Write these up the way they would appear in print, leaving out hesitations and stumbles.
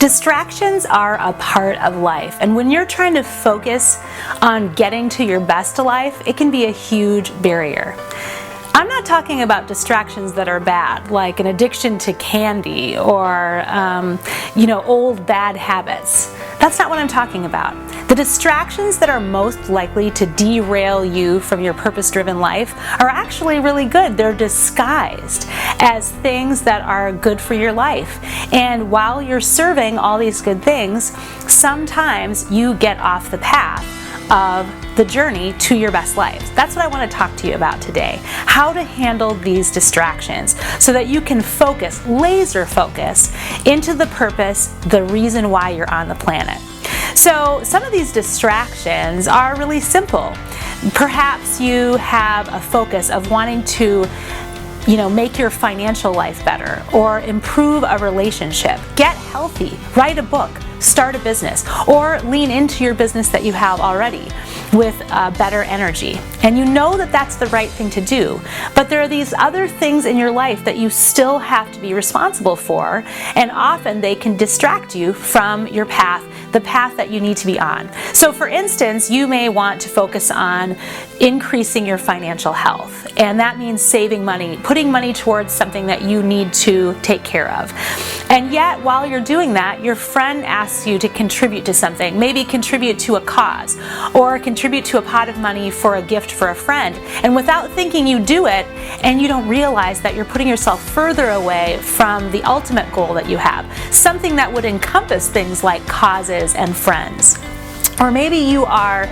Distractions are a part of life, and when you're trying to focus on getting to your best life, it can be a huge barrier. I'm not talking about distractions that are bad, like an addiction to candy or, old bad habits. That's not what I'm talking about. The distractions that are most likely to derail you from your purpose-driven life are actually really good. They're disguised as things that are good for your life. And while you're serving all these good things, sometimes you get off the path of the journey to your best life. That's what I want to talk to you about today. How to handle these distractions so that you can focus, laser focus, into the purpose, the reason why you're on the planet. So some of these distractions are really simple. Perhaps you have a focus of wanting to make your financial life better, or improve a relationship, get healthy, write a book, start a business, or lean into your business that you have already with better energy. And you know that that's the right thing to do, but there are these other things in your life that you still have to be responsible for, and often they can distract you from your path, the path that you need to be on. So for instance, you may want to focus on increasing your financial health, and that means saving money, putting money towards something that you need to take care of. And yet, while you're doing that, your friend asks you to contribute to something, maybe contribute to a cause, or contribute to a pot of money for a gift for a friend. And without thinking, you do it, and you don't realize that you're putting yourself further away from the ultimate goal that you have, something that would encompass things like causes and friends. Or maybe you are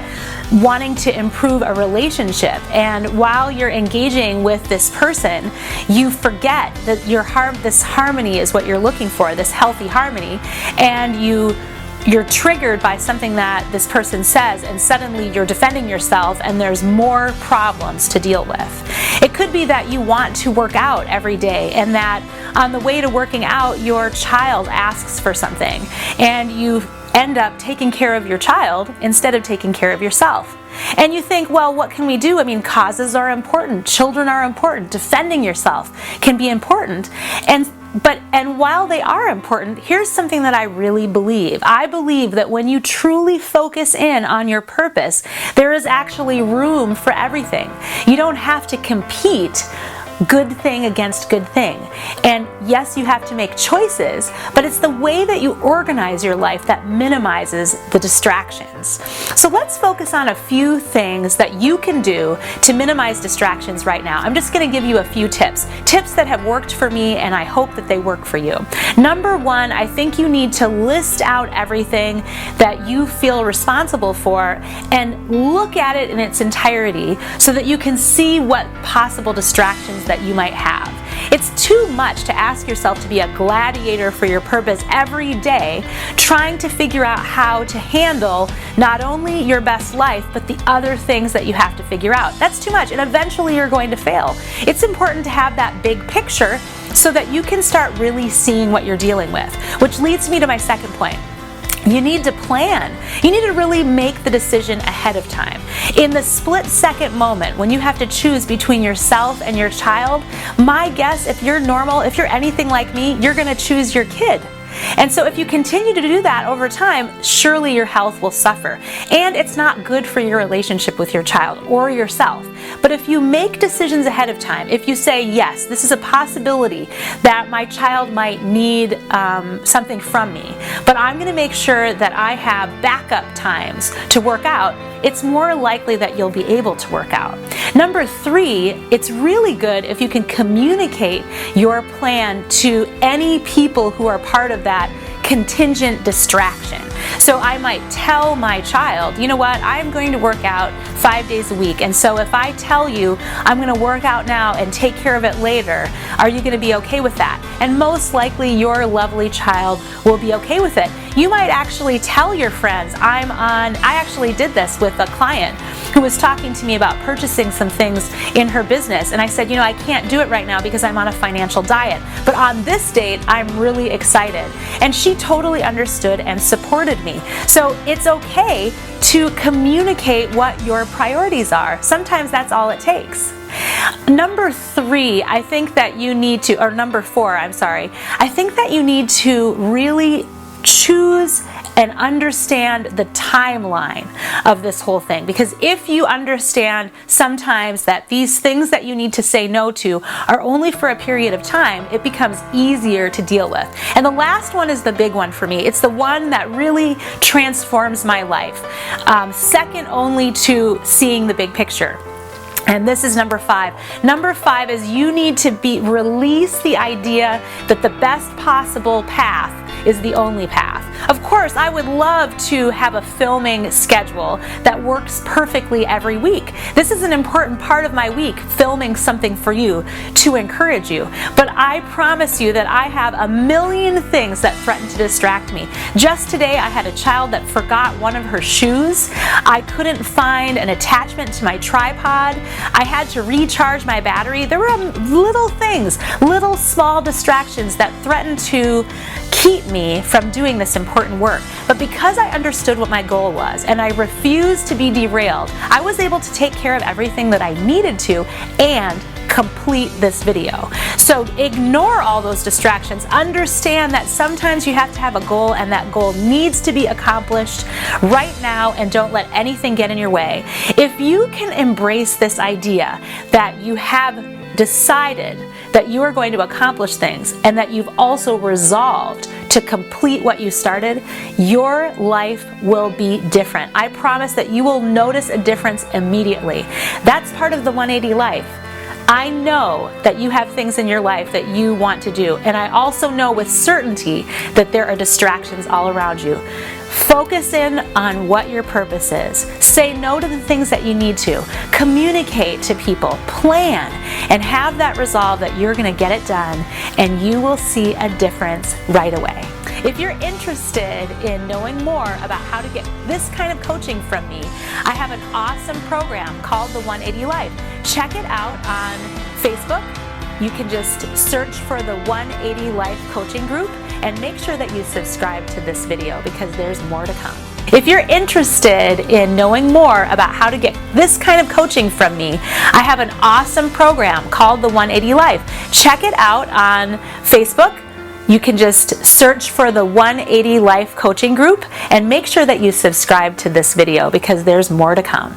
wanting to improve a relationship, and while you're engaging with this person, you forget that this harmony is what you're looking for, this healthy harmony, and you're triggered by something that this person says, and suddenly you're defending yourself and there's more problems to deal with. It could be that you want to work out every day, and that on the way to working out, your child asks for something, and you end up taking care of your child instead of taking care of yourself. And you think, well, what can we do? I mean, causes are important, children are important, defending yourself can be important. And while they are important, here's something that I really believe. I believe that when you truly focus in on your purpose, there is actually room for everything. You don't have to compete good thing against good thing. And yes, you have to make choices, but it's the way that you organize your life that minimizes the distractions. So let's focus on a few things that you can do to minimize distractions right now. I'm just going to give you a few tips that have worked for me, and I hope that they work for you. Number one, I think you need to list out everything that you feel responsible for and look at it in its entirety so that you can see what possible distractions that you might have. It's too much to ask yourself to be a gladiator for your purpose every day, trying to figure out how to handle not only your best life, but the other things that you have to figure out. That's too much, and eventually you're going to fail. It's important to have that big picture so that you can start really seeing what you're dealing with, which leads me to my second point. You need to plan. You need to really make the decision ahead of time. In the split-second moment when you have to choose between yourself and your child, my guess, if you're normal, if you're anything like me, you're going to choose your kid. And so if you continue to do that over time, surely your health will suffer. And it's not good for your relationship with your child or yourself. But if you make decisions ahead of time, if you say, yes, this is a possibility that my child might need something from me, but I'm going to make sure that I have backup times to work out, it's more likely that you'll be able to work out. Number three, it's really good if you can communicate your plan to any people who are part of that contingent distraction. So I might tell my child, you know what, I'm going to work out 5 days a week, and so if I tell you I'm going to work out now and take care of it later, are you going to be okay with that? And most likely your lovely child will be okay with it. You might actually tell your friends, I actually did this with a client who was talking to me about purchasing some things in her business, and I said, I can't do it right now because I'm on a financial diet, but on this date I'm really excited. And she totally understood and supported me. So it's okay to communicate what your priorities are. Sometimes that's all it takes. Number four, I think that you need to really choose and understand the timeline of this whole thing. Because if you understand sometimes that these things that you need to say no to are only for a period of time, it becomes easier to deal with. And the last one is the big one for me. It's the one that really transforms my life, second only to seeing the big picture. And this is number 5. Number 5 is you need to release the idea that the best possible path is the only path. Of course, I would love to have a filming schedule that works perfectly every week. This is an important part of my week, filming something for you to encourage you. But I promise you that I have a million things that threaten to distract me. Just today, I had a child that forgot one of her shoes. I couldn't find an attachment to my tripod. I had to recharge my battery. There were little things, little small distractions that threatened to keep me from doing this important work. But because I understood what my goal was and I refused to be derailed, I was able to take care of everything that I needed to and complete this video. So ignore all those distractions. Understand that sometimes you have to have a goal and that goal needs to be accomplished right now, and don't let anything get in your way. If you can embrace this idea that you have decided that you are going to accomplish things and that you've also resolved to complete what you started, your life will be different. I promise that you will notice a difference immediately. That's part of the 180 life. I know that you have things in your life that you want to do, and I also know with certainty that there are distractions all around you. Focus in on what your purpose is. Say no to the things that you need to. Communicate to people. Plan. And have that resolve that you're going to get it done, and you will see a difference right away. If you're interested in knowing more about how to get this kind of coaching from me, I have an awesome program called the 180 Life. Check it out on Facebook. You can just search for the 180 Life Coaching Group and make sure that you subscribe to this video because there's more to come. If you're interested in knowing more about how to get this kind of coaching from me, I have an awesome program called the 180 Life. Check it out on Facebook. You can just search for the 180 Life Coaching Group and make sure that you subscribe to this video because there's more to come.